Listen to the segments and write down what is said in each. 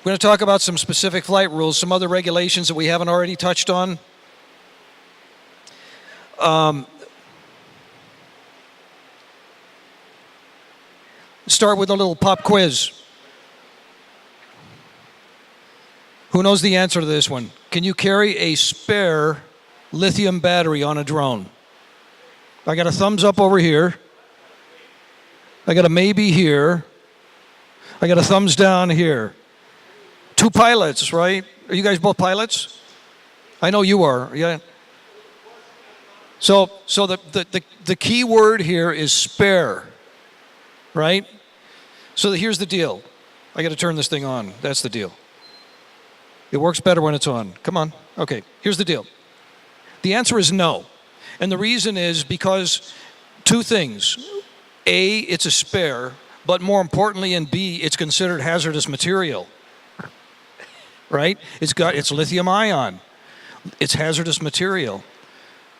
We're going to talk about some specific flight rules, some other regulations that we haven't already touched on. Start with a little pop quiz. Who knows the answer to this one? Can you carry a spare lithium battery on a drone? I got a thumbs up over here. I got a maybe here. I got a thumbs down here. 2 pilots, right? Are you guys both pilots? I know you are. Yeah. So the key word here is spare, right? So here's the deal. I got to turn this thing on. That's the deal. It works better when it's on. Come on. Okay, here's the deal. The answer is no. And the reason is because 2 things. A, it's a spare, but more importantly, and B, it's considered hazardous material. Right? It's lithium ion. It's hazardous material.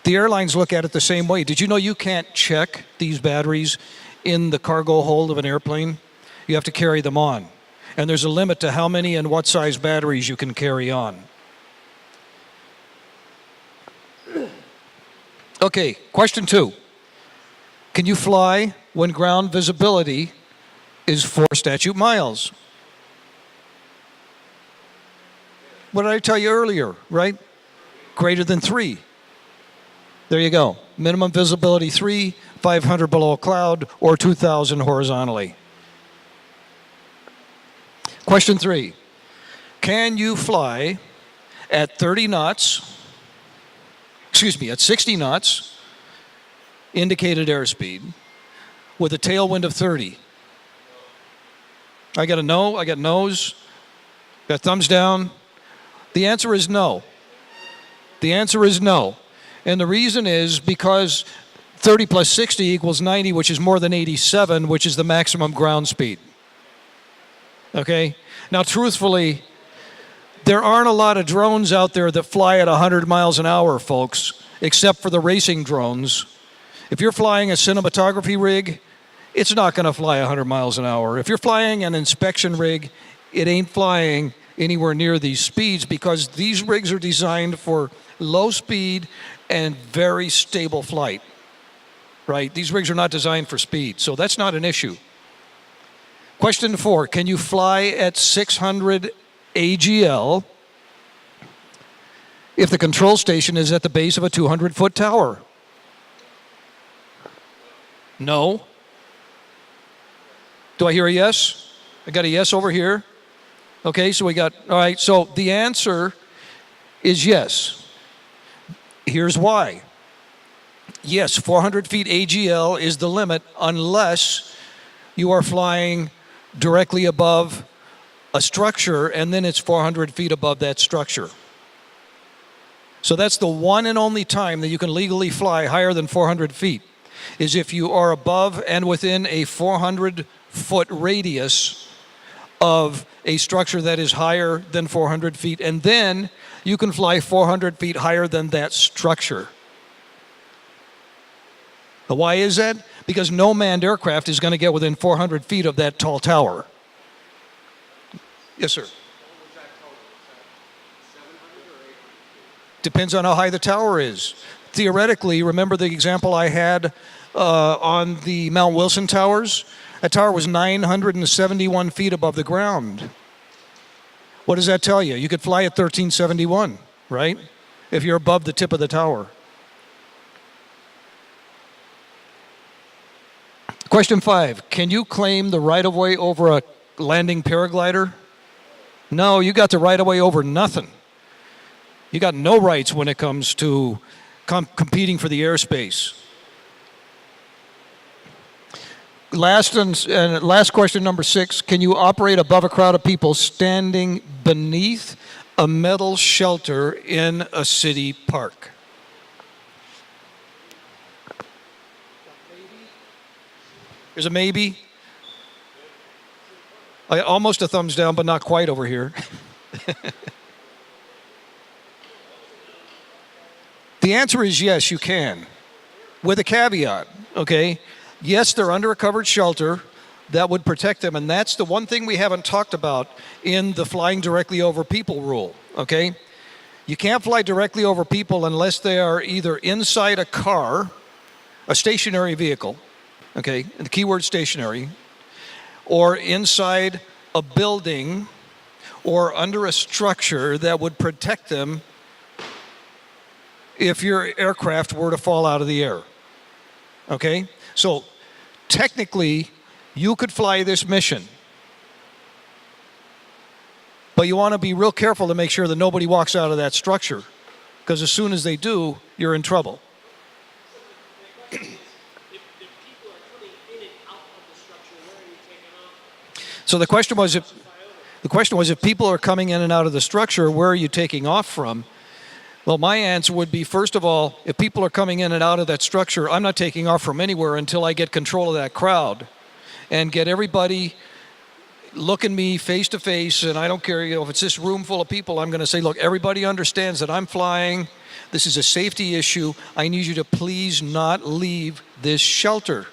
The airlines look at it the same way. Did you know you can't check these batteries in the cargo hold of an airplane? You have to carry them on. And there's a limit to how many and what size batteries you can carry on. Okay, question 2. Can you fly when ground visibility is 4 statute miles? What did I tell you earlier, right? Greater than 3. There you go. Minimum visibility 3, 500 below a cloud, or 2,000 horizontally. Question 3. Can you fly at 30 knots, at 60 knots, indicated airspeed, with a tailwind of 30? I got a no, I got no's, got thumbs down. The answer is no. The answer is no. And the reason is because 30 plus 60 equals 90, which is more than 87, which is the maximum ground speed. Okay? Now, truthfully, there aren't a lot of drones out there that fly at 100 miles an hour, folks, except for the racing drones. If you're flying a cinematography rig, it's not going to fly 100 miles an hour. If you're flying an inspection rig, it ain't flying anywhere near these speeds because these rigs are designed for low speed and very stable flight, right? These rigs are not designed for speed, so that's not an issue. Question 4, can you fly at 600 AGL if the control station is at the base of a 200-foot tower? No. Do I hear a yes? I got a yes over here. Okay, so we got, all right, so the answer is yes. Here's why. Yes, 400 feet AGL is the limit unless you are flying directly above a structure and then it's 400 feet above that structure. So that's the one and only time that you can legally fly higher than 400 feet is if you are above and within a 400-foot radius of a structure that is higher than 400 feet, and then you can fly 400 feet higher than that structure. Why is that? Because no manned aircraft is going to get within 400 feet of that tall tower. Yes, sir. Depends on how high the tower is. Theoretically, remember the example I had on the Mount Wilson towers? That tower was 971 feet above the ground. What does that tell you? You could fly at 1371, right? If you're above the tip of the tower. Question 5, can you claim the right-of-way over a landing paraglider? No, you got the right-of-way over nothing. You got no rights when it comes to competing for the airspace. Last question, number 6. Can you operate above a crowd of people standing beneath a metal shelter in a city park? There's a maybe. Almost a thumbs down, but not quite over here. The answer is yes, you can, with a caveat, okay? Yes, they're under a covered shelter, that would protect them. And that's the one thing we haven't talked about in the flying directly over people rule, okay? You can't fly directly over people unless they are either inside a car, a stationary vehicle, okay, and the keyword stationary, or inside a building or under a structure that would protect them if your aircraft were to fall out of the air, okay? So technically, you could fly this mission, but you want to be real careful to make sure that nobody walks out of that structure, because as soon as they do, you're in trouble. If people are coming in and out of the structure, where are you taking off? So the question was if people are coming in and out of the structure, where are you taking off from? Well, my answer would be, first of all, if people are coming in and out of that structure, I'm not taking off from anywhere until I get control of that crowd and get everybody looking me face to face. And I don't care, if it's this room full of people, I'm going to say, look, everybody understands that I'm flying. This is a safety issue. I need you to please not leave this shelter.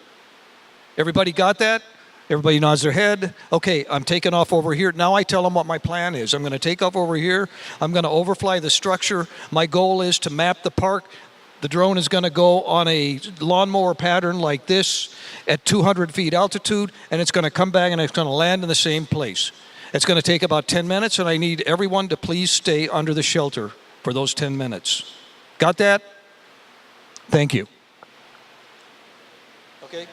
Everybody got that? Everybody nods their head. Okay, I'm taking off over here. Now I tell them what my plan is. I'm going to take off over here. I'm going to overfly the structure. My goal is to map the park. The drone is going to go on a lawnmower pattern like this at 200 feet altitude, and it's going to come back and it's going to land in the same place. It's going to take about 10 minutes, and I need everyone to please stay under the shelter for those 10 minutes. Got that? Thank you. Okay.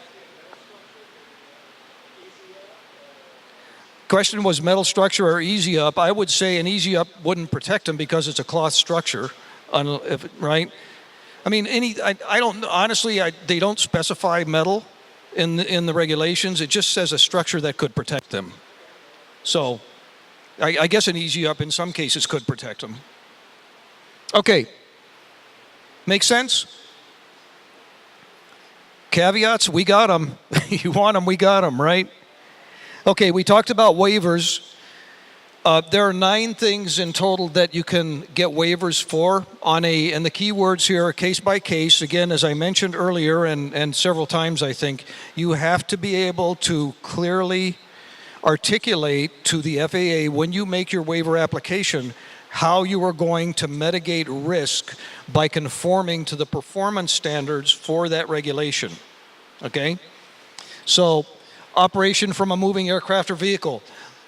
Question was metal structure or easy up. I would say an easy up wouldn't protect them because it's a cloth structure, right? I mean, I don't, honestly, they don't specify metal in the regulations. It just says a structure that could protect them. So I guess an easy up in some cases could protect them. Okay. Make sense? Caveats, we got them. You want them, we got them, right? Okay, we talked about waivers. There are 9 things in total that you can get waivers for and the key words here are case by case. Again, as I mentioned earlier and several times, I think, you have to be able to clearly articulate to the FAA when you make your waiver application how you are going to mitigate risk by conforming to the performance standards for that regulation, okay? So, operation from a moving aircraft or vehicle.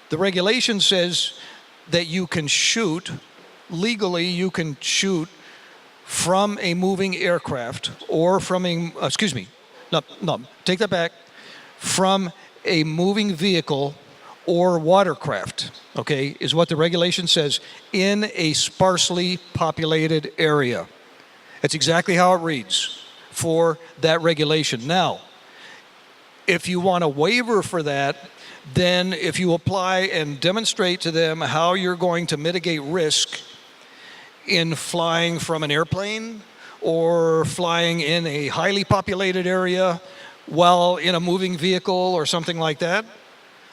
The regulation says that you can shoot, legally you can shoot from a moving aircraft or from a, take that back, from a moving vehicle or watercraft, okay, is what the regulation says, in a sparsely populated area. That's exactly how it reads for that regulation. Now, if you want a waiver for that, then if you apply and demonstrate to them how you're going to mitigate risk in flying from an airplane or flying in a highly populated area while in a moving vehicle or something like that,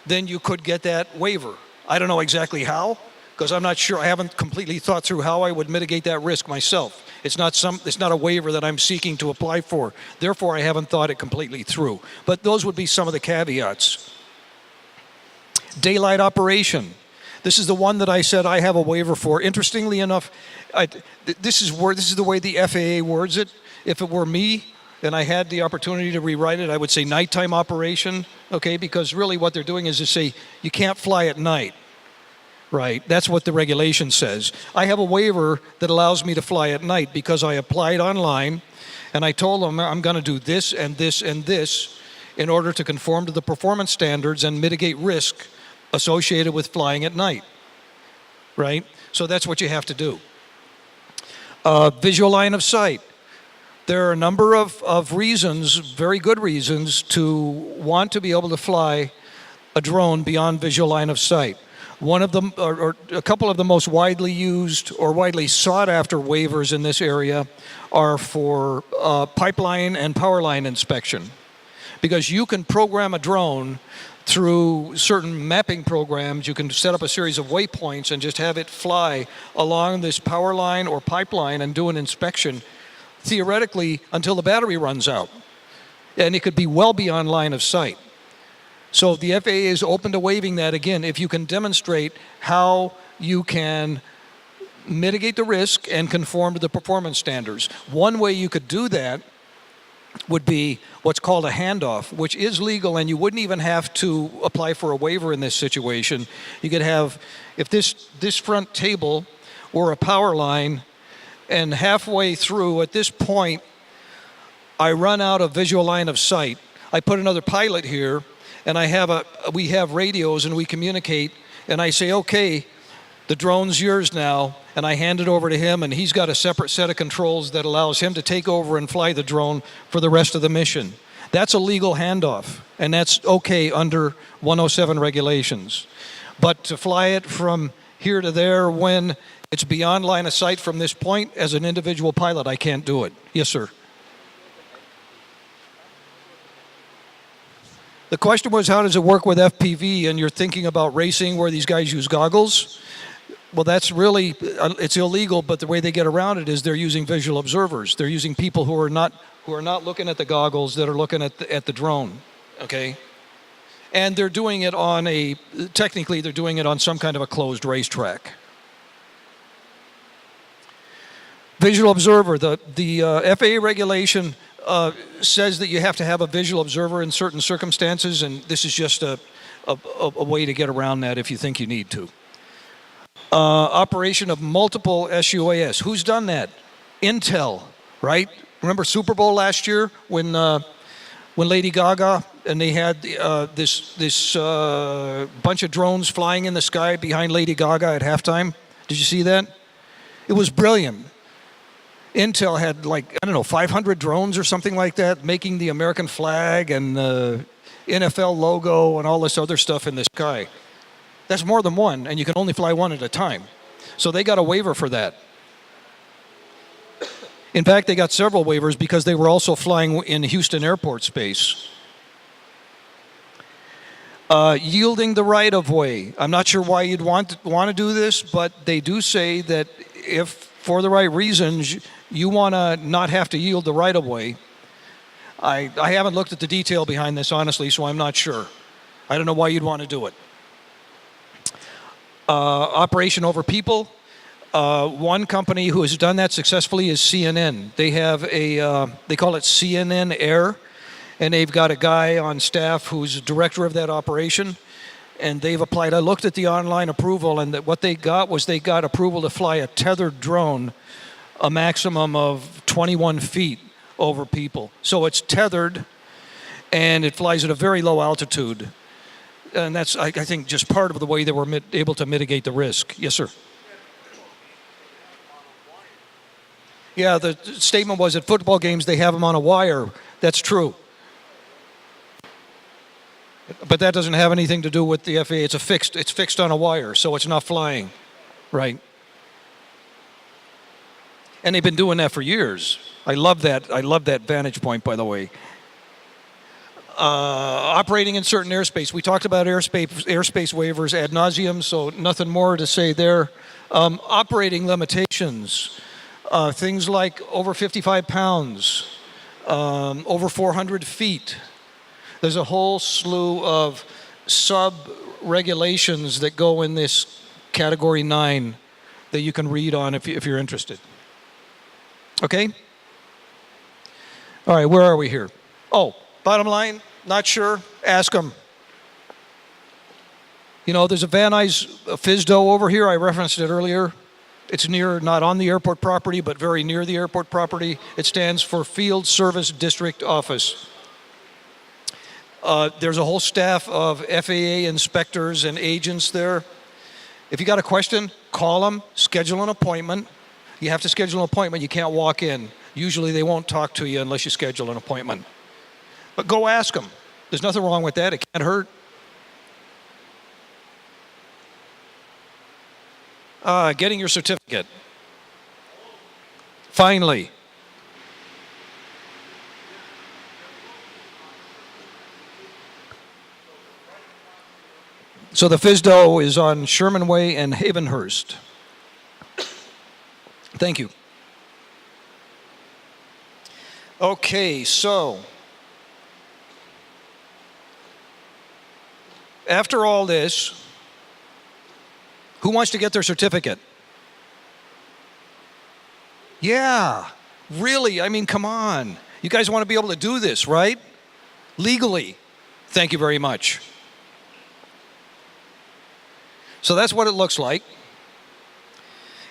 then you could get that waiver. I don't know exactly how, because I'm not sure. I haven't completely thought through how I would mitigate that risk myself. It's not a waiver that I'm seeking to apply for. Therefore, I haven't thought it completely through. But those would be some of the caveats. Daylight operation. This is the one that I said I have a waiver for. Interestingly enough, this is the way the FAA words it. If it were me and I had the opportunity to rewrite it, I would say nighttime operation, okay? Because really what they're doing is to say you can't fly at night. Right, that's what the regulation says. I have a waiver that allows me to fly at night because I applied online and I told them I'm going to do this and this and this in order to conform to the performance standards and mitigate risk associated with flying at night. Right, so that's what you have to do. Visual line of sight. There are a number of reasons, very good reasons, to want to be able to fly a drone beyond visual line of sight. One of them, or a couple of the most widely used or widely sought after waivers in this area are for pipeline and power line inspection. Because you can program a drone through certain mapping programs. You can set up a series of waypoints and just have it fly along this power line or pipeline and do an inspection, theoretically, until the battery runs out. And it could be well beyond line of sight. So the FAA is open to waiving that, again, if you can demonstrate how you can mitigate the risk and conform to the performance standards. One way you could do that would be what's called a handoff, which is legal, and you wouldn't even have to apply for a waiver in this situation. You could have, if this front table were a power line, and halfway through, at this point, I run out of visual line of sight. I put another pilot here, and we have radios, and we communicate, and I say, okay, the drone's yours now, and I hand it over to him, and he's got a separate set of controls that allows him to take over and fly the drone for the rest of the mission. That's a legal handoff, and that's okay under 107 regulations. But to fly it from here to there when it's beyond line of sight from this point, as an individual pilot, I can't do it. Yes, sir. The question was, how does it work with FPV? And you're thinking about racing where these guys use goggles. Well, that's really, it's illegal, but the way they get around it is they're using visual observers. They're using people who are not looking at the goggles, that are looking at the drone, okay? And they're doing it technically they're doing it on some kind of a closed racetrack. Visual observer, the FAA regulation says that you have to have a visual observer in certain circumstances, and this is just a way to get around that if you think you need to. Operation of multiple SUAS. Who's done that? Intel, right? Remember Super Bowl last year when Lady Gaga and they had this bunch of drones flying in the sky behind Lady Gaga at halftime? Did you see that? It was brilliant. Intel had 500 drones or something like that, making the American flag and the NFL logo and all this other stuff in the sky. That's more than one, and you can only fly one at a time. So they got a waiver for that. In fact, they got several waivers because they were also flying in Houston airport space. Yielding the right-of-way. I'm not sure why you'd want to do this, but they do say that if, for the right reasons, you want to not have to yield the right-of-way. I haven't looked at the detail behind this, honestly, so I'm not sure. I don't know why you'd want to do it. Operation over people. One company who has done that successfully is CNN. They have they call it CNN Air, and they've got a guy on staff who's director of that operation, and they've applied. I looked at the online approval, and what they got was they got approval to fly a tethered drone a maximum of 21 feet over people. So it's tethered, and it flies at a very low altitude. And that's, I think, just part of the way they were able to mitigate the risk. Yes, sir. Yeah, the statement was at football games they have them on a wire. That's true. But that doesn't have anything to do with the FAA. It's fixed on a wire, so it's not flying, right? And they've been doing that for years. I love that vantage point, by the way. Operating in certain airspace. We talked about airspace waivers ad nauseum, so nothing more to say there. Operating limitations. Things like over 55 pounds, over 400 feet. There's a whole slew of sub-regulations that go in this Category 9 that you can read on if you're interested. Okay? All right, where are we here? Oh, bottom line, not sure, ask them. You know, there's a Van Nuys FSDO over here. I referenced it earlier. It's not on the airport property, but very near the airport property. It stands for Field Service District Office. There's a whole staff of FAA inspectors and agents there. If you got a question, call them, schedule an appointment. You have to schedule an appointment. You can't walk in. Usually they won't talk to you unless you schedule an appointment. But go ask them. There's nothing wrong with that. It can't hurt. Getting your certificate. Finally. So the FSDO is on Sherman Way and Havenhurst. Thank you. Okay, so After all this, who wants to get their certificate? Yeah, really, I mean, come on. You guys want to be able to do this, right? Legally. Thank you very much. So that's what it looks like.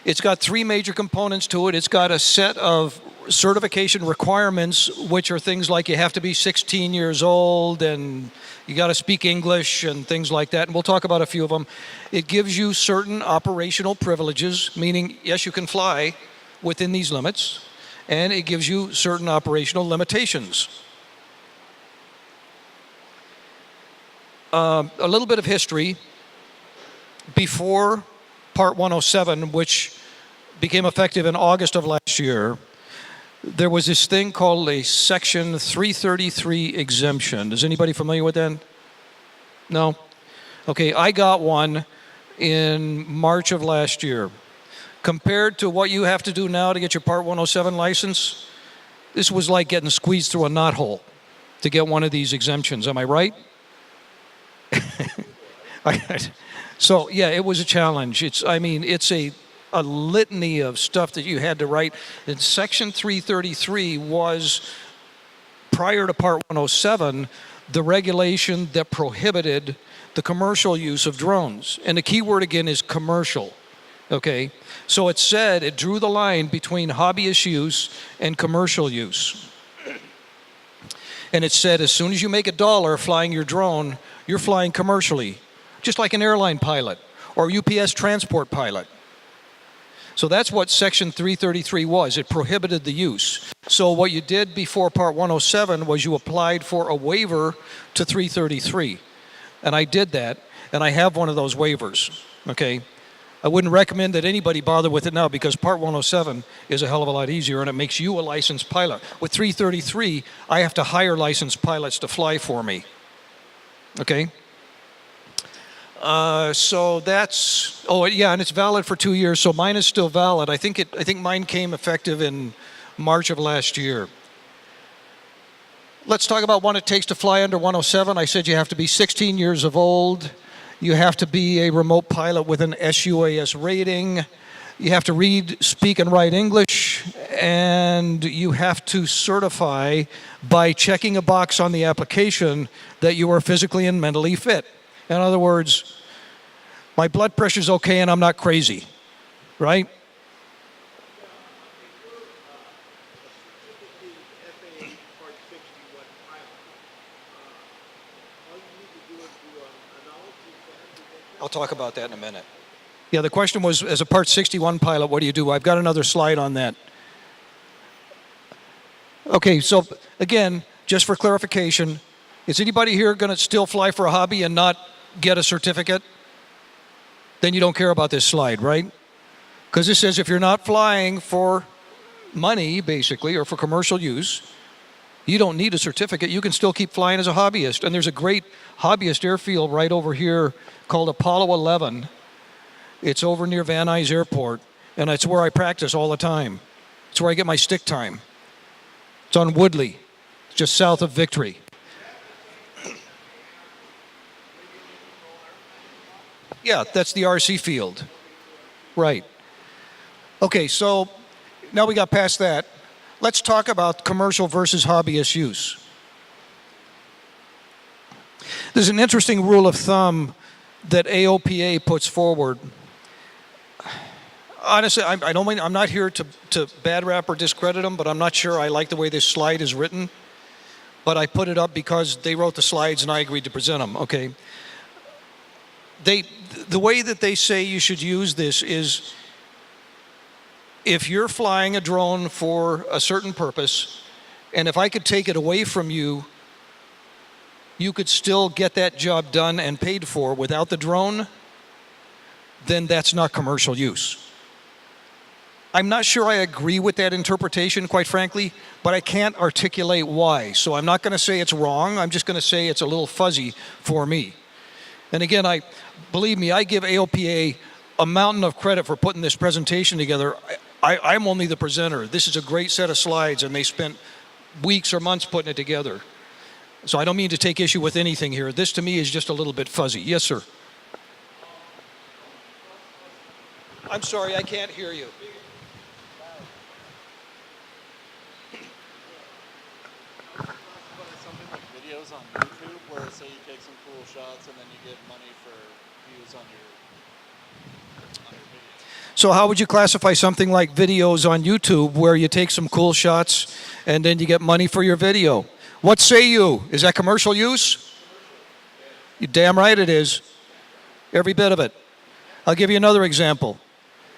It's got three major components to it. It's got a set of certification requirements, which are things like you have to be 16 years old and you got to speak English and things like that. And we'll talk about a few of them. It gives you certain operational privileges, meaning, yes, you can fly within these limits, and it gives you certain operational limitations. A little bit of history. Before Part 107, which became effective in August of last year, there was this thing called a Section 333 exemption. Is anybody familiar with that? No? Okay, I got one in March of last year. Compared to what you have to do now to get your Part 107 license, this was like getting squeezed through a knothole to get one of these exemptions. Am I right? So, yeah, it was a challenge. It's a litany of stuff that you had to write. And Section 333 was, prior to Part 107, the regulation that prohibited the commercial use of drones. And the key word, again, is commercial. Okay? So it said, it drew the line between hobbyist use and commercial use. And it said, as soon as you make $1 flying your drone, you're flying commercially, just like an airline pilot or UPS transport pilot. So that's what Section 333 was. It prohibited the use. So what you did before Part 107 was you applied for a waiver to 333. And I did that, and I have one of those waivers, okay? I wouldn't recommend that anybody bother with it now because Part 107 is a hell of a lot easier and it makes you a licensed pilot. With 333, I have to hire licensed pilots to fly for me, okay? So that's, oh yeah, and it's valid for 2 years, so mine is still valid. I think mine came effective in March of last year. Let's talk about what it takes to fly under 107. I said you have to be 16 years of old. You have to be a remote pilot with an SUAS rating. You have to read, speak, and write English. And you have to certify by checking a box on the application that you are physically and mentally fit. In other words, my blood pressure's okay and I'm not crazy, right? I'll talk about that in a minute. Yeah, the question was, as a Part 61 pilot, what do you do? I've got another slide on that. Okay, so again, just for clarification, is anybody here going to still fly for a hobby and not get a certificate? Then you don't care about this slide, right? Because it says if you're not flying for money, basically, or for commercial use, you don't need a certificate. You can still keep flying as a hobbyist. And there's a great hobbyist airfield right over here called Apollo 11. It's over near Van Nuys Airport, and it's where I practice all the time. It's where I get my stick time. It's on Woodley, just south of Victory. Yeah, that's the RC field. Right. Okay, so now we got past that. Let's talk about commercial versus hobbyist use. There's an interesting rule of thumb that AOPA puts forward. Honestly, I'm not here to bad rap or discredit them, but I'm not sure I like the way this slide is written. But I put it up because they wrote the slides and I agreed to present them, okay? The way that they say you should use this is if you're flying a drone for a certain purpose, and if I could take it away from you, you could still get that job done and paid for without the drone, then that's not commercial use. I'm not sure I agree with that interpretation, quite frankly, but I can't articulate why. So I'm not going to say it's wrong. I'm just going to say it's a little fuzzy for me. And again, believe me, I give AOPA a mountain of credit for putting this presentation together. I'm only the presenter. This is a great set of slides, and they spent weeks or months putting it together. So I don't mean to take issue with anything here. This to me is just a little bit fuzzy. Yes, sir. I'm sorry, I can't hear you. Something like videos on YouTube where say you take some cool shots and then you get money for views on your video. So how would you classify something like videos on YouTube where you take some cool shots and then you get money for your video? What say you? Is that commercial use? You damn right it is. Every bit of it. I'll give you another example.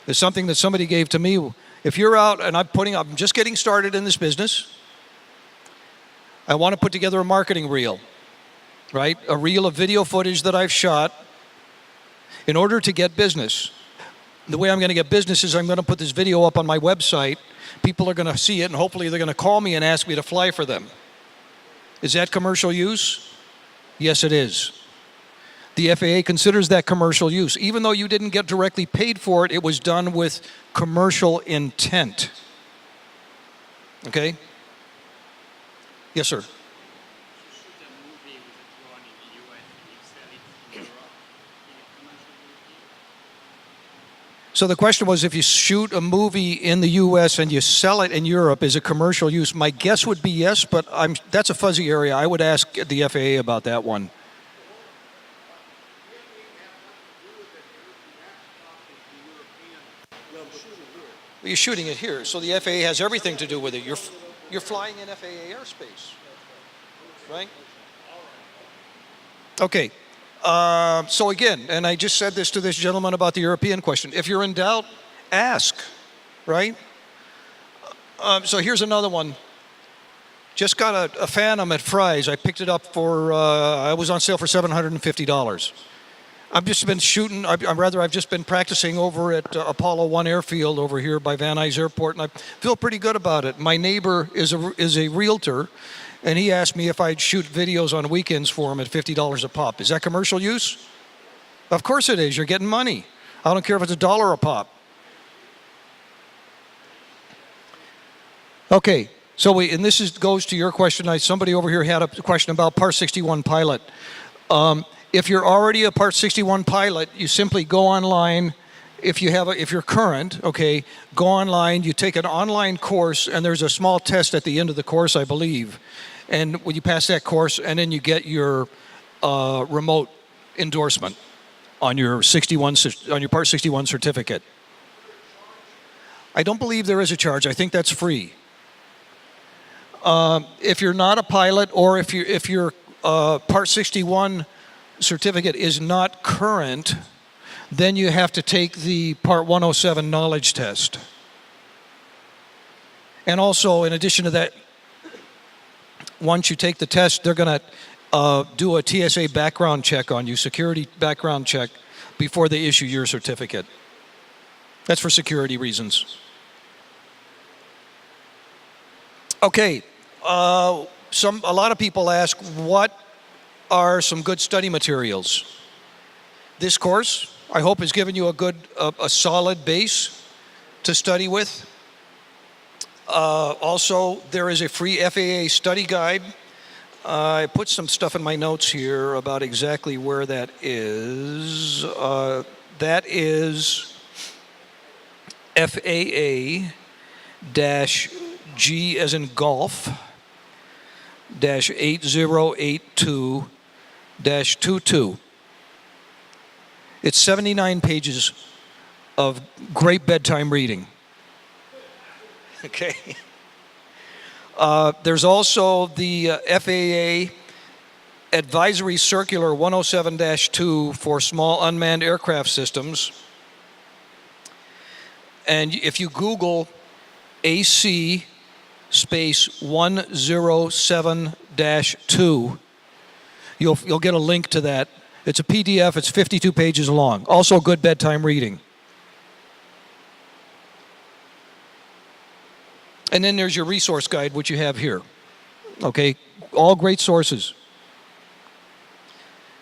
There's something that somebody gave to me. If you're out and I'm just getting started in this business, I want to put together a marketing reel, right? A reel of video footage that I've shot in order to get business. The way I'm going to get business is I'm going to put this video up on my website. People are going to see it, and hopefully they're going to call me and ask me to fly for them. Is that commercial use? Yes, it is. The FAA considers that commercial use. Even though you didn't get directly paid for it, it was done with commercial intent. Okay? Yes, sir. You shoot a movie with a drone in the US and you sell it in Europe, is it commercial use? So the question was, if you shoot a movie in the U.S. and you sell it in Europe, is it commercial use? My guess would be yes, but that's a fuzzy area. I would ask the FAA about that one. Well, you're shooting it here, so the FAA has everything to do with it. You're flying in FAA airspace, right? Okay. So again, and I just said this to this gentleman about the European question. If you're in doubt, ask, right? So here's another one. Just got a Phantom at Fry's. I picked it up for, I was on sale for $750. I've just been shooting, I've just been practicing over at Apollo 1 Airfield over here by Van Nuys Airport, and I feel pretty good about it. My neighbor is a realtor, and he asked me if I'd shoot videos on weekends for him at $50 a pop. Is that commercial use? Of course it is. You're getting money. I don't care if it's $1 a pop. Okay, so and this goes to your question. Somebody over here had a question about Part 61 pilot. If you're already a Part 61 pilot, you simply go online. If you're current, okay, go online. You take an online course, and there's a small test at the end of the course, I believe. And when you pass that course, and then you get your remote endorsement on your Part 61 certificate. I don't believe there is a charge. I think that's free. If you're not a pilot, or if your Part 61 certificate is not current, then you have to take the Part 107 knowledge test. And also, in addition to that, once you take the test, they're going to do a TSA background check on you, security background check, before they issue your certificate. That's for security reasons. Okay, a lot of people ask, what are some good study materials? This course, I hope, has given you a solid base to study with. Also, there is a free FAA study guide. I put some stuff in my notes here about exactly where that is. That is FAA-G as in golf, -8082-22. It's 79 pages of great bedtime reading. Okay. There's also the FAA Advisory Circular 107-2 for small unmanned aircraft systems. And if you Google AC space 107-2, you'll get a link to that. It's a PDF. It's 52 pages long. Also good bedtime reading. And then there's your resource guide, which you have here. Okay, all great sources.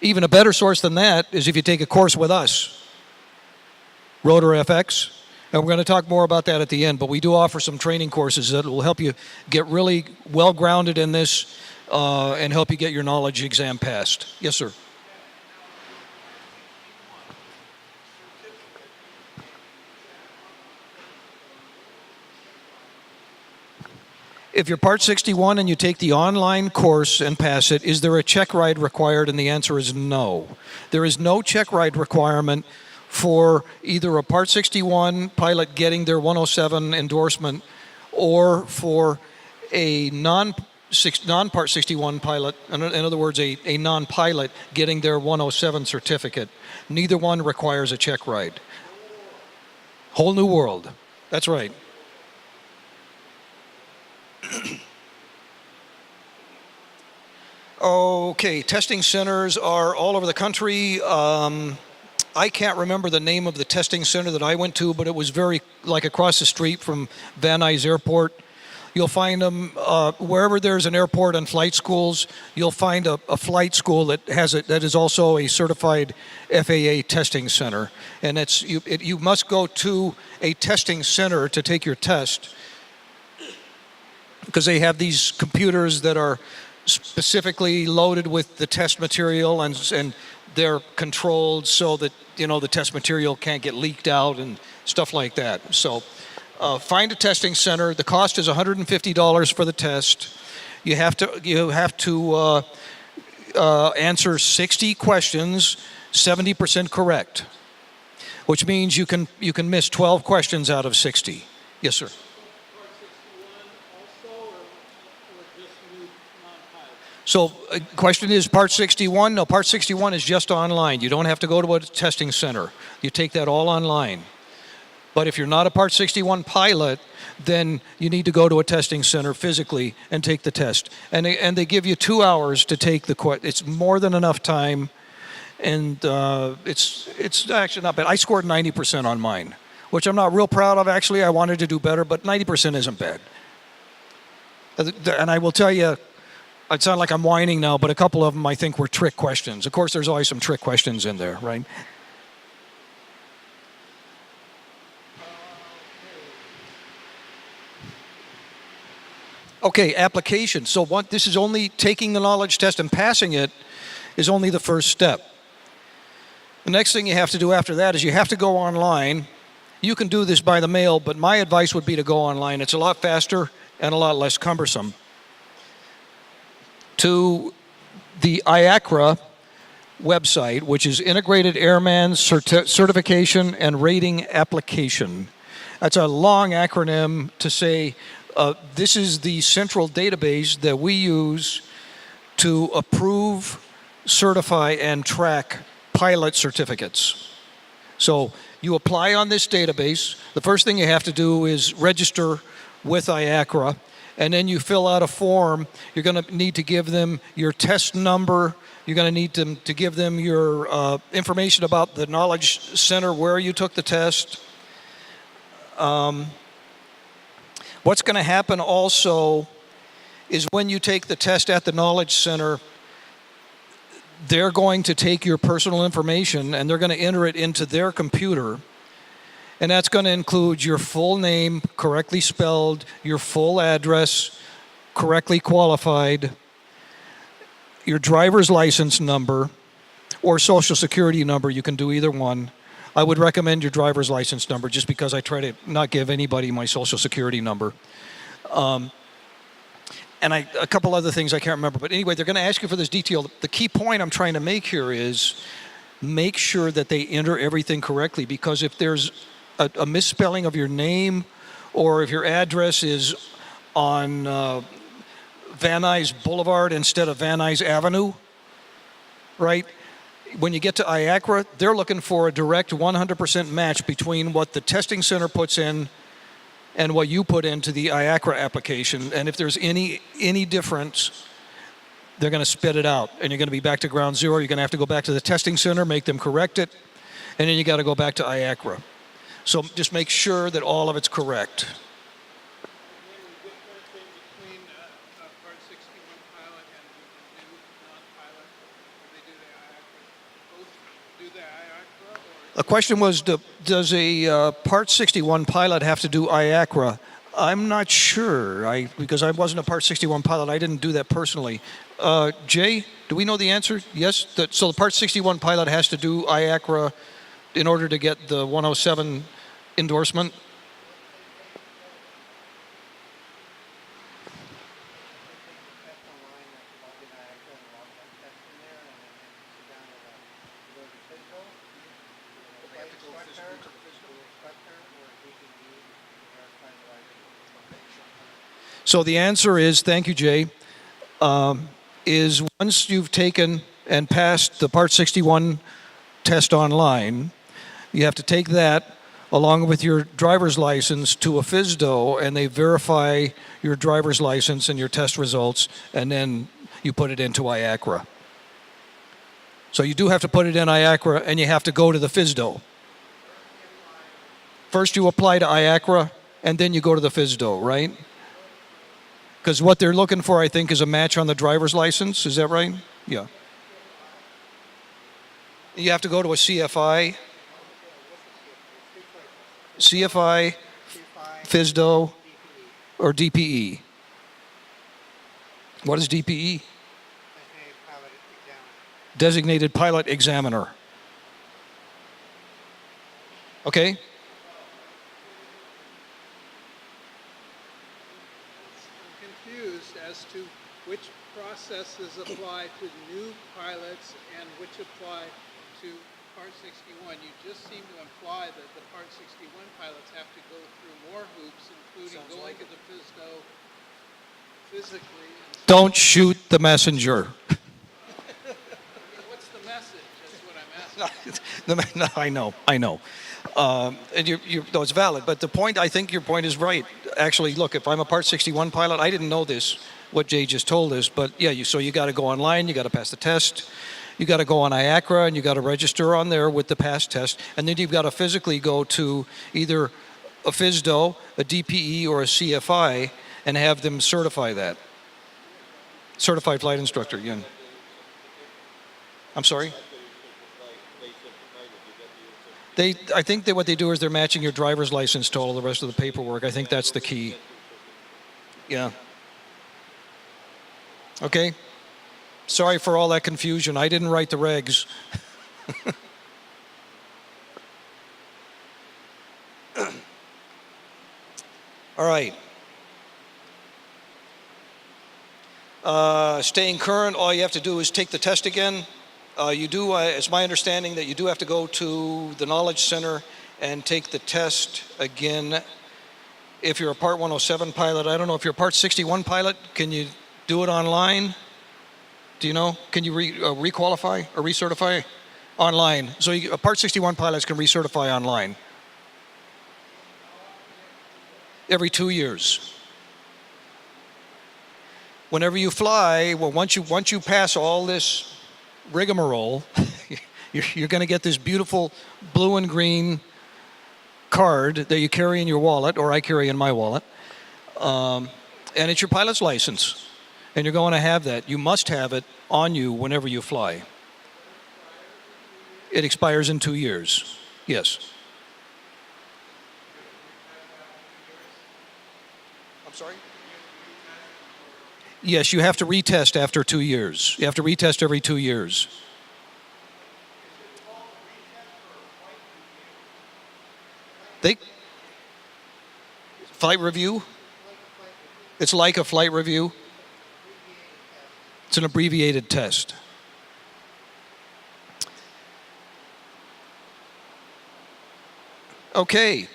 Even a better source than that is if you take a course with us, Rotor FX. And we're going to talk more about that at the end, but we do offer some training courses that will help you get really well-grounded in this. and help you get your knowledge exam passed. Yes, sir. If you're Part 61 and you take the online course and pass it, is there a check ride required? And the answer is no. There is no check ride requirement for either a Part 61 pilot getting their 107 endorsement or for a non-Part 61 pilot, in other words, a non-pilot getting their 107 certificate. Neither one requires a check ride. Whole new world. That's right. Okay, testing centers are all over the country. I can't remember the name of the testing center that I went to, but it was very like across the street from Van Nuys Airport. You'll find them wherever there's an airport and flight schools. You'll find a flight school that is also a certified FAA testing center, and you must go to a testing center to take your test, because they have these computers that are specifically loaded with the test material, and they're controlled so that the test material can't get leaked out and stuff like that. So find a testing center. The cost is $150 for the test. You have to answer 60 questions, 70% correct, which means you can miss 12 questions out of 60. Yes, sir. So question is Part 61? No, Part 61 is just online. You don't have to go to a testing center. You take that all online. But if you're not a Part 61 pilot, then you need to go to a testing center physically and take the test. And they give you 2 hours to take the question. It's more than enough time, and it's actually not bad. I scored 90% on mine, which I'm not real proud of, actually. I wanted to do better, but 90% isn't bad. And I will tell you, I sound like I'm whining now, but a couple of them I think were trick questions. Of course, there's always some trick questions in there, right? Okay, application. So this is only taking the knowledge test and passing it is only the first step. The next thing you have to do after that is you have to go online. You can do this by the mail, but my advice would be to go online. It's a lot faster and a lot less cumbersome. To the IACRA website, which is Integrated Airman Certification and Rating Application. That's a long acronym to say this is the central database that we use to approve, certify, and track pilot certificates. So you apply on this database. The first thing you have to do is register with IACRA. And then you fill out a form. You're going to need to give them your test number. You're going to need to give them your information about the knowledge center where you took the test. What's going to happen also is when you take the test at the knowledge center, they're going to take your personal information and they're going to enter it into their computer. And that's going to include your full name, correctly spelled, your full address, correctly qualified, your driver's license number, or social security number. You can do either one. I would recommend your driver's license number just because I try to not give anybody my social security number. And a couple other things I can't remember. But anyway, they're going to ask you for this detail. The key point I'm trying to make here is make sure that they enter everything correctly, because if there's a misspelling of your name, or if your address is on Van Nuys Boulevard instead of Van Nuys Avenue, right? When you get to IACRA, they're looking for a direct 100% match between what the testing center puts in and what you put into the IACRA application. And if there's any difference, they're going to spit it out, and you're going to be back to ground zero. You're going to have to go back to the testing center, make them correct it, and then you got to go back to IACRA. So just make sure that all of it's correct. Between a Part 61 pilot and new non-pilot, they do the IACRA, both do the IACRA, or? The question was, does a Part 61 pilot have to do IACRA? I'm not sure, because I wasn't a Part 61 pilot. I didn't do that personally. Jay, do we know the answer? Yes? So the Part 61 pilot has to do IACRA in order to get the 107 endorsement? So the answer is, thank you, Jay, is once you've taken and passed the Part 61 test online, you have to take that along with your driver's license to a FSDO, and they verify your driver's license and your test results, and then you put it into IACRA. So you do have to put it in IACRA, and you have to go to the FSDO. First you apply to IACRA, and then you go to the FSDO, right? Because what they're looking for, I think, is a match on the driver's license. Is that right? Yeah. You have to go to a CFI, FSDO, or DPE. What is DPE? Designated Pilot Examiner. Okay? Confused as to which processes apply to new pilots and which apply to Part 61. You just seem to imply that the Part 61 pilots have to go through more hoops, including going to the FSDO physically. Don't shoot the messenger. What's the message? That's what I'm asking. No, I know. And no, it's valid. But I think your point is right. Actually, look, if I'm a Part 61 pilot, I didn't know this, what Jay just told us. But yeah, so you got to go online, you got to pass the test, you got to go on IACRA, and you got to register on there with the past test, and then you've got to physically go to either a FSDO, a DPE, or a CFI, and have them certify that. Certified flight instructor. Yeah. I'm sorry. I think that what they do is they're matching your driver's license to all the rest of the paperwork. I think that's the key. Yeah. Okay. Sorry for all that confusion. I didn't write the regs. All right. Staying current, all you have to do is take the test again. It's my understanding that you do have to go to the Knowledge Center and take the test again. If you're a Part 107 pilot, I don't know if you're a Part 61 pilot, can you do it online? Do you know? Can you requalify or recertify? Online. So Part 61 pilots can recertify online. Every 2 years. Whenever you fly, well, once you pass all this rigmarole, you're going to get this beautiful blue and green card that you carry in your wallet, or I carry in my wallet, and it's your pilot's license. And you're going to have that. You must have it on you whenever you fly. It expires in 2 years. Yes. I'm sorry? Yes, you have to retest after 2 years. You have to retest every 2 years. Flight review? It's like a flight review. It's an abbreviated test. Okay.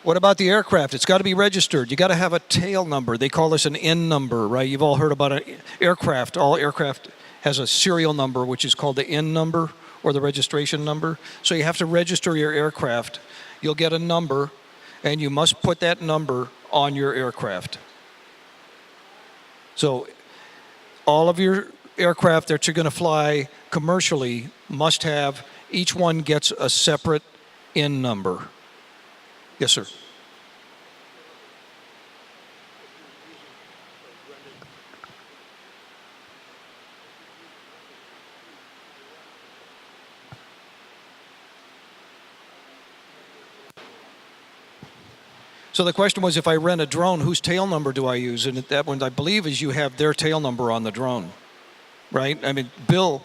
What about the aircraft? It's got to be registered. You got to have a tail number. They call this an N number, right? You've all heard about an aircraft. All aircraft has a serial number, which is called the N number or the registration number. So you have to register your aircraft. You'll get a number, and you must put that number on your aircraft. So all of your aircraft that you're going to fly commercially must have, each one gets a separate N number. Yes, sir. So the question was, if I rent a drone, whose tail number do I use? And that one, I believe, is you have their tail number on the drone, right? I mean, Bill,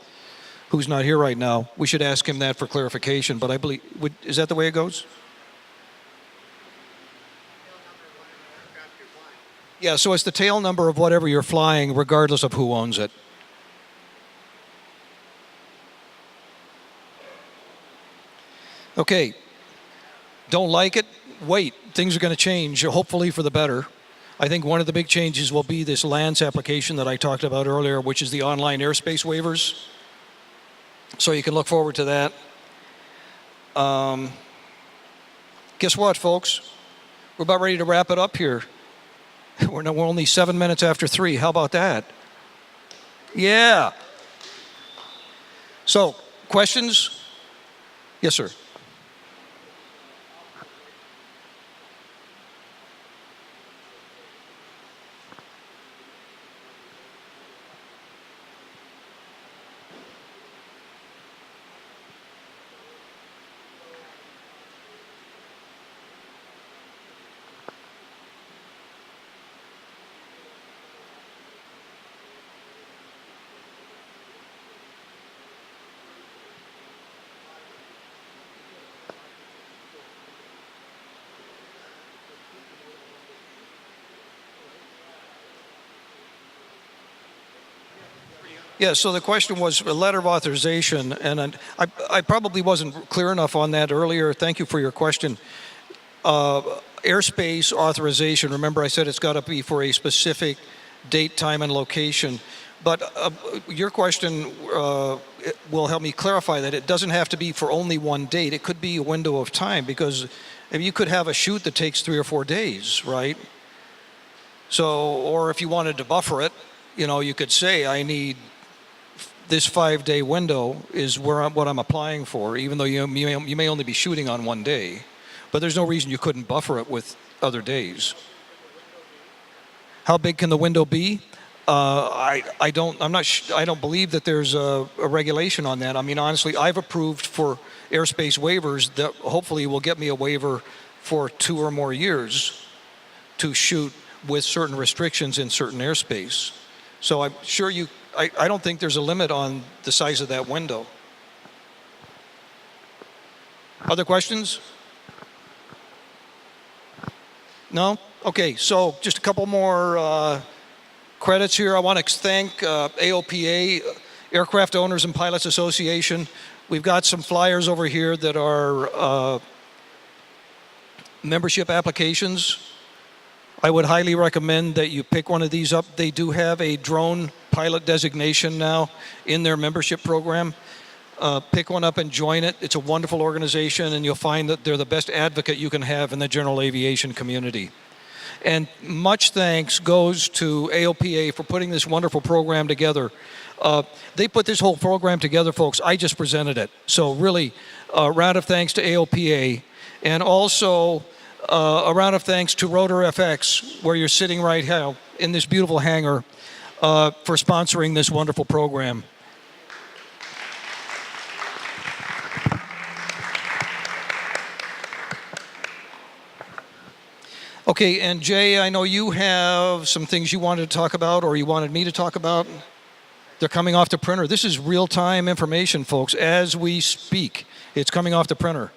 who's not here right now, we should ask him that for clarification, but I believe, is that the way it goes? Yeah, so it's the tail number of whatever you're flying, regardless of who owns it. Okay, don't like it? Wait, things are going to change, hopefully for the better. I think one of the big changes will be this LANS application that I talked about earlier, which is the online airspace waivers. So you can look forward to that. Guess what, folks? We're about ready to wrap it up here. We're only 7 minutes after 3. How about that? Yeah. So, questions? Yes, sir. Yeah, so the question was a letter of authorization, and I probably wasn't clear enough on that earlier. Thank you for your question. Airspace authorization, remember I said it's got to be for a specific date, time, and location. But your question will help me clarify that it doesn't have to be for only one date. It could be a window of time, because you could have a shoot that takes 3 or 4 days, right? So, or if you wanted to buffer it, you could say, I need this 5-day window is what I'm applying for, even though you may only be shooting on one day. But there's no reason you couldn't buffer it with other days. How big can the window be? I don't believe that there's a regulation on that. I mean, honestly, I've approved for airspace waivers that hopefully will get me a waiver for 2 or more years to shoot with certain restrictions in certain airspace. So I'm sure I don't think there's a limit on the size of that window. Other questions? No? Okay, so just a couple more credits here. I want to thank AOPA, Aircraft Owners and Pilots Association. We've got some flyers over here that are membership applications. I would highly recommend that you pick one of these up. They do have a drone pilot designation now in their membership program. Pick one up and join it. It's a wonderful organization, and you'll find that they're the best advocate you can have in the general aviation community. And much thanks goes to AOPA for putting this wonderful program together. They put this whole program together, folks. I just presented it. So really, a round of thanks to AOPA, and also a round of thanks to Rotor FX, where you're sitting right now in this beautiful hangar, for sponsoring this wonderful program. Okay, and Jay, I know you have some things you wanted to talk about, or you wanted me to talk about. They're coming off the printer. This is real-time information, folks, as we speak. It's coming off the printer.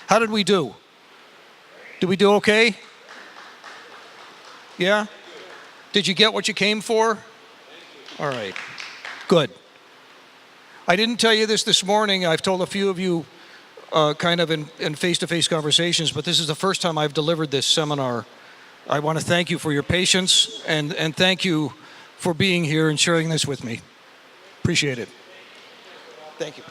How did we do? Did we do okay? Yeah? Did you get what you came for? All right. Good. I didn't tell you this morning. I've told a few of you kind of in face-to-face conversations, but this is the first time I've delivered this seminar. I want to thank you for your patience, and thank you for being here and sharing this with me. Appreciate it. Thank you.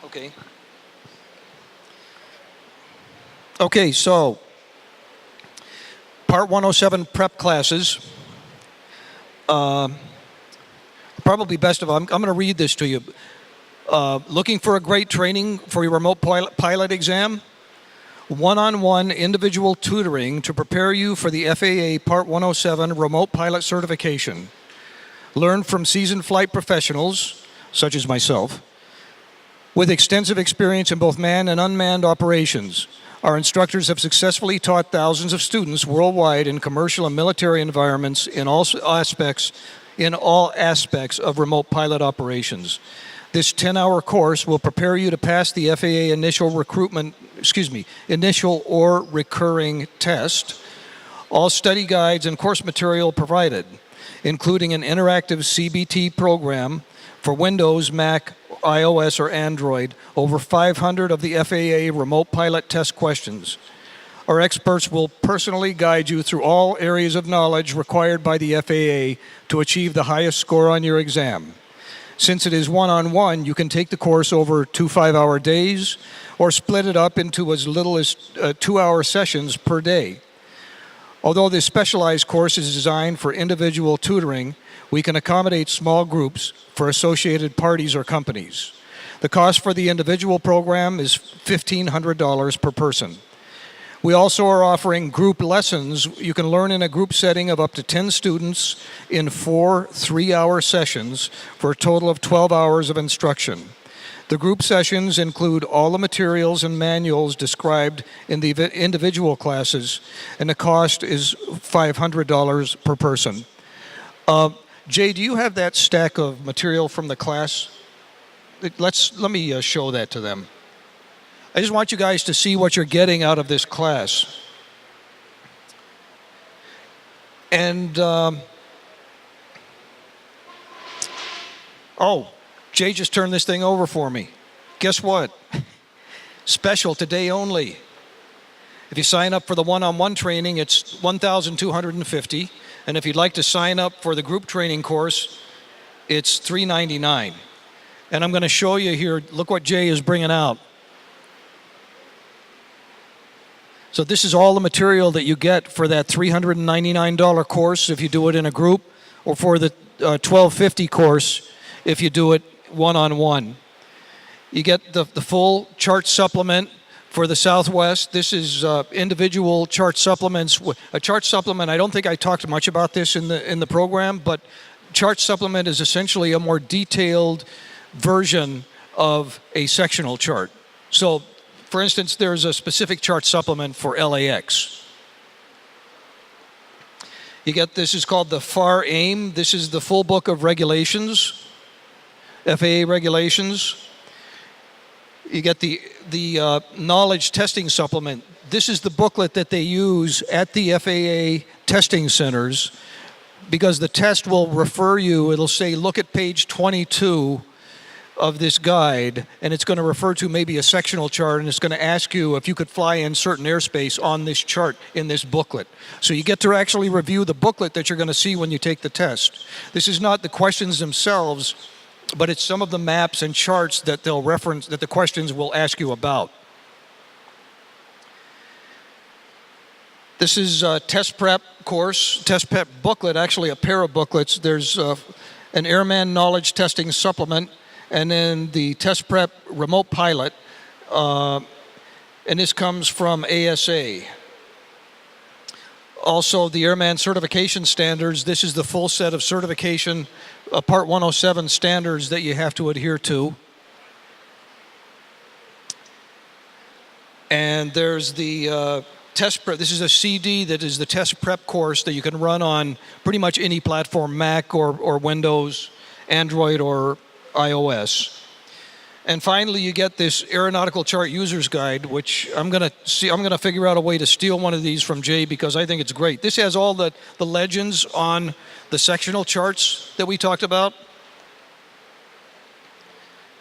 Okay. Okay, so Part 107 prep classes. Probably best of all, I'm going to read this to you. Looking for a great training for your remote pilot exam? one-on-one individual tutoring to prepare you for the FAA Part 107 Remote Pilot Certification. Learn from seasoned flight professionals, such as myself, with extensive experience in both manned and unmanned operations. Our instructors have successfully taught thousands of students worldwide in commercial and military environments in all aspects of remote pilot operations. This 10-hour course will prepare you to pass the FAA initial or recurring test. All study guides and course material provided, including an interactive CBT program for Windows, Mac, iOS, or Android, over 500 of the FAA remote pilot test questions. Our experts will personally guide you through all areas of knowledge required by the FAA to achieve the highest score on your exam. Since it is one-on-one, you can take the course over 2 5-hour days or split it up into as little as 2-hour sessions per day. Although this specialized course is designed for individual tutoring, we can accommodate small groups for associated parties or companies. The cost for the individual program is $1,500 per person. We also are offering group lessons. You can learn in a group setting of up to 10 students in 4 3-hour sessions for a total of 12 hours of instruction. The group sessions include all the materials and manuals described in the individual classes, and the cost is $500 per person. Jay, do you have that stack of material from the class? Let me show that to them. I just want you guys to see what you're getting out of this class. And, Jay just turned this thing over for me. Guess what? Special today only. If you sign up for the one-on-one training, it's $1,250. And if you'd like to sign up for the group training course, it's $399. And I'm going to show you here, look what Jay is bringing out. So this is all the material that you get for that $399 course if you do it in a group, or for the $1,250 course if you do it one-on-one. You get the full chart supplement for the Southwest. This is individual chart supplements. A chart supplement, I don't think I talked much about this in the program, but chart supplement is essentially a more detailed version of a sectional chart. So, for instance, there's a specific chart supplement for LAX. You get, this is called the FAR AIM. This is the full book of regulations, FAA regulations. You get the knowledge testing supplement. This is the booklet that they use at the FAA testing centers, because the test will refer you, it'll say, look at page 22 of this guide, and it's going to refer to maybe a sectional chart, and it's going to ask you if you could fly in certain airspace on this chart in this booklet. So you get to actually review the booklet that you're going to see when you take the test. This is not the questions themselves, but it's some of the maps and charts that they'll reference, that the questions will ask you about. This is a test prep course, test prep booklet, actually a pair of booklets. There's an Airman Knowledge Testing Supplement, and then the test prep remote pilot, and this comes from ASA. Also, the Airman Certification Standards. This is the full set of certification, Part 107 standards that you have to adhere to. And there's the test prep. This is a CD that is the test prep course that you can run on pretty much any platform, Mac or Windows, Android or iOS. And finally, you get this Aeronautical Chart User's Guide, which I'm going to figure out a way to steal one of these from Jay, because I think it's great. This has all the legends on the sectional charts that we talked about.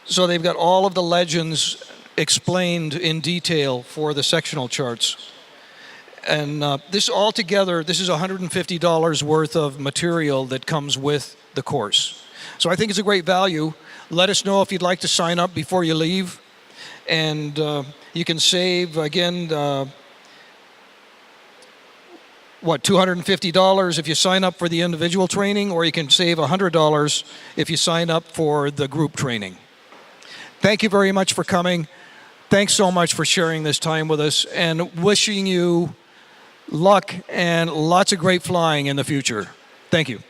So they've got all of the legends explained in detail for the sectional charts. And this all together, this is $150 worth of material that comes with the course. So I think it's a great value. Let us know if you'd like to sign up before you leave. And you can save, again, $250 if you sign up for the individual training, or you can save $100 if you sign up for the group training. Thank you very much for coming. thanks so much for sharing this time with us, and wishing you luck and lots of great flying in the future. Thank you.